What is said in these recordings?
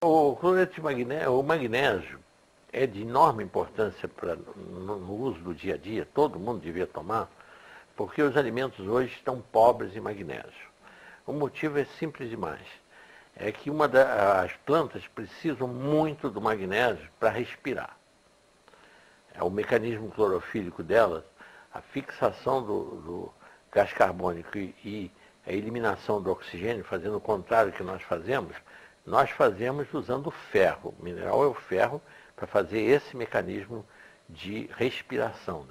O cloreto de magnésio, o magnésio é de enorme importância no uso do dia a dia, todo mundo devia tomar, porque os alimentos hoje estão pobres em magnésio. O motivo é simples demais. É que as plantas precisam muito do magnésio para respirar. É o mecanismo clorofílico delas, a fixação do gás carbônico e a eliminação do oxigênio, fazendo o contrário que nós fazemos usando o ferro. O mineral é o ferro para fazer esse mecanismo de respiração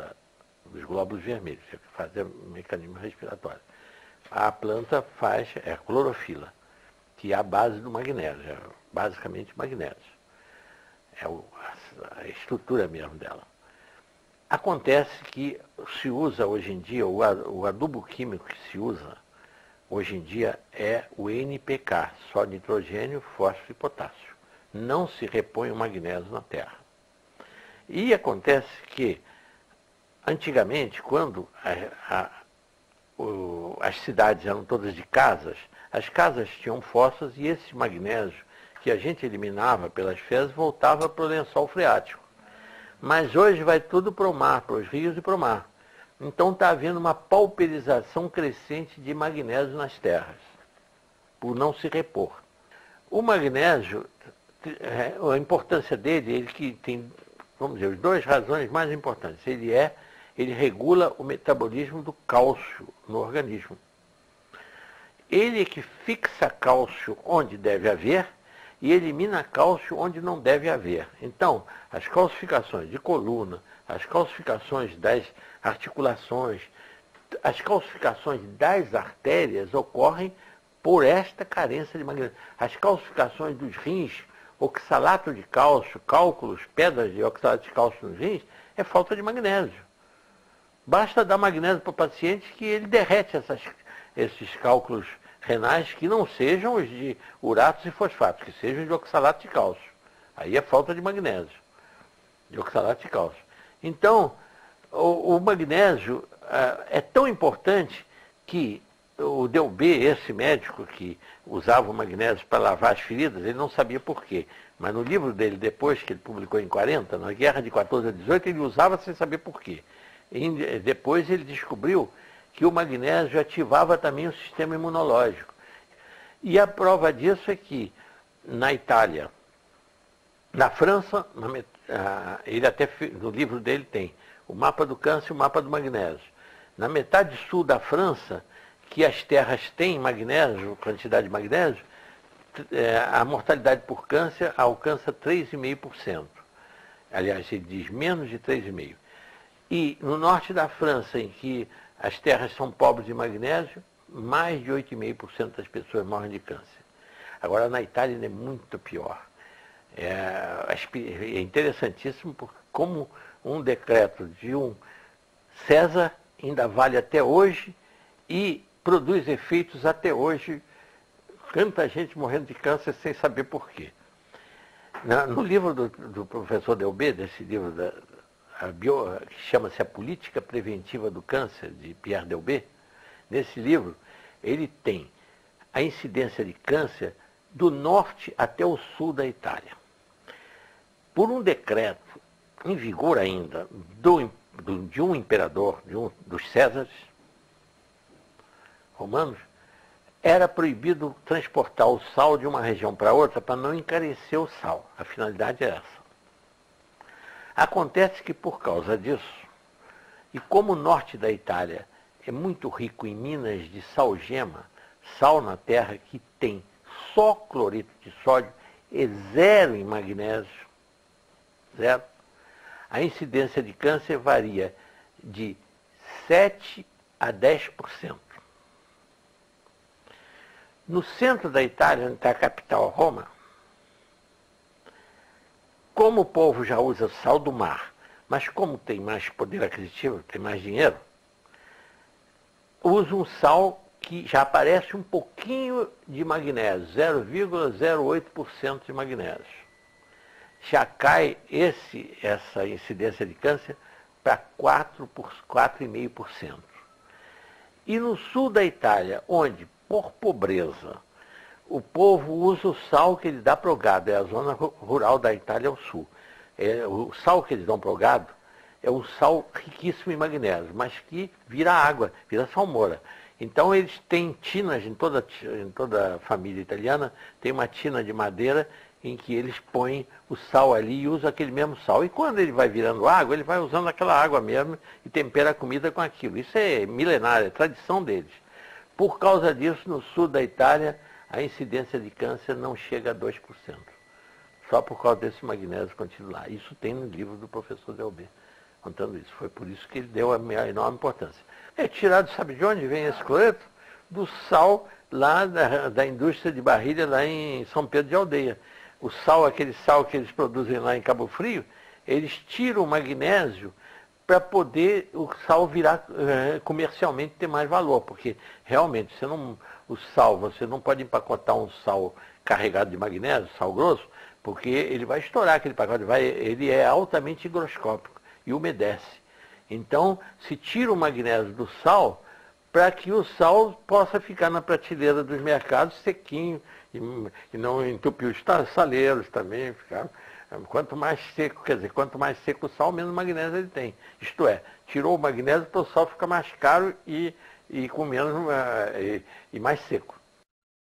dos glóbulos vermelhos, fazer o mecanismo respiratório. A planta é a clorofila, que é a base do magnésio, é basicamente magnésio. É a estrutura mesmo dela. Acontece que se usa hoje em dia, o adubo químico que se usa hoje em dia é o NPK, só nitrogênio, fósforo e potássio. Não se repõe o magnésio na terra. E acontece que, antigamente, quando as cidades eram todas de casas, as casas tinham fossas e esse magnésio que a gente eliminava pelas fezes voltava para o lençol freático. Mas hoje vai tudo para o mar, para os rios e para o mar. Então está havendo uma pauperização crescente de magnésio nas terras, por não se repor. O magnésio, a importância dele, ele que tem, vamos dizer, as duas razões mais importantes. Ele regula o metabolismo do cálcio no organismo. Ele é que fixa cálcio onde deve haver e elimina cálcio onde não deve haver. Então, as calcificações de coluna, as calcificações das articulações, as calcificações das artérias ocorrem por esta carência de magnésio. As calcificações dos rins, oxalato de cálcio, cálculos, pedras de oxalato de cálcio nos rins, é falta de magnésio. Basta dar magnésio para o paciente que ele derrete esses cálculos renais que não sejam os de uratos e fosfatos, que sejam de oxalato de cálcio. Aí é falta de magnésio, de oxalato de cálcio. Então, o magnésio é tão importante que o Delbé, esse médico que usava o magnésio para lavar as feridas, ele não sabia por quê. Mas no livro dele, depois que ele publicou em 40, na Guerra de 14 a 18, ele usava sem saber por quê. E depois ele descobriu que o magnésio ativava também o sistema imunológico. E a prova disso é que na Itália, na França, ele até no livro dele tem o mapa do câncer e o mapa do magnésio. Na metade sul da França, que as terras têm magnésio, quantidade de magnésio, a mortalidade por câncer alcança 3,5%. Aliás, ele diz menos de 3,5%. E no norte da França, em que as terras são pobres de magnésio, mais de 8,5% das pessoas morrem de câncer. Agora, na Itália é muito pior. É interessantíssimo porque como um decreto de um César ainda vale até hoje e produz efeitos até hoje. Tanta gente morrendo de câncer sem saber por quê. No livro do professor Delbé, desse livro que chama-se A Política Preventiva do Câncer, de Pierre Delbé, nesse livro ele tem a incidência de câncer do norte até o sul da Itália. Por um decreto em vigor ainda de um imperador, dos Césares romanos, era proibido transportar o sal de uma região para outra para não encarecer o sal. A finalidade é essa. Acontece que por causa disso, e como o norte da Itália é muito rico em minas de salgema, sal na terra que tem só cloreto de sódio e zero em magnésio, zero, a incidência de câncer varia de 7 a 10%. No centro da Itália, onde está a capital, Roma, como o povo já usa sal do mar, mas como tem mais poder aquisitivo, tem mais dinheiro, usa um sal que já aparece um pouquinho de magnésio, 0,08% de magnésio. Já cai essa incidência de câncer para 4,5%. E no sul da Itália, onde, por pobreza, O povo usa o sal que ele dá para o gado, é a zona rural da Itália ao sul. O sal que eles dão para o gado é um sal riquíssimo em magnésio, mas que vira água, vira salmoura. Então eles têm tinas, em toda a família italiana, tem uma tina de madeira em que eles põem o sal ali e usam aquele mesmo sal. E quando ele vai virando água, ele vai usando aquela água mesmo e tempera a comida com aquilo. Isso é milenário, é tradição deles. Por causa disso, no sul da Itália, a incidência de câncer não chega a 2%. Só por causa desse magnésio contido lá. Isso tem no livro do professor Delbé, contando isso. Foi por isso que ele deu a enorme importância. É tirado, sabe de onde vem esse cloreto? Do sal lá da indústria de Barrilha, lá em São Pedro de Aldeia. O sal, aquele sal que eles produzem lá em Cabo Frio, eles tiram o magnésio para poder o sal virar comercialmente ter mais valor, porque realmente você não pode empacotar um sal carregado de magnésio, sal grosso, porque ele vai estourar aquele pacote, ele é altamente higroscópico e umedece. Então, se tira o magnésio do sal para que o sal possa ficar na prateleira dos mercados sequinho e não entupir os saleiros também. Quanto mais seco, quanto mais seco o sal, menos magnésio ele tem. Isto é, tirou o magnésio, então o sal fica mais caro e com menos e mais seco.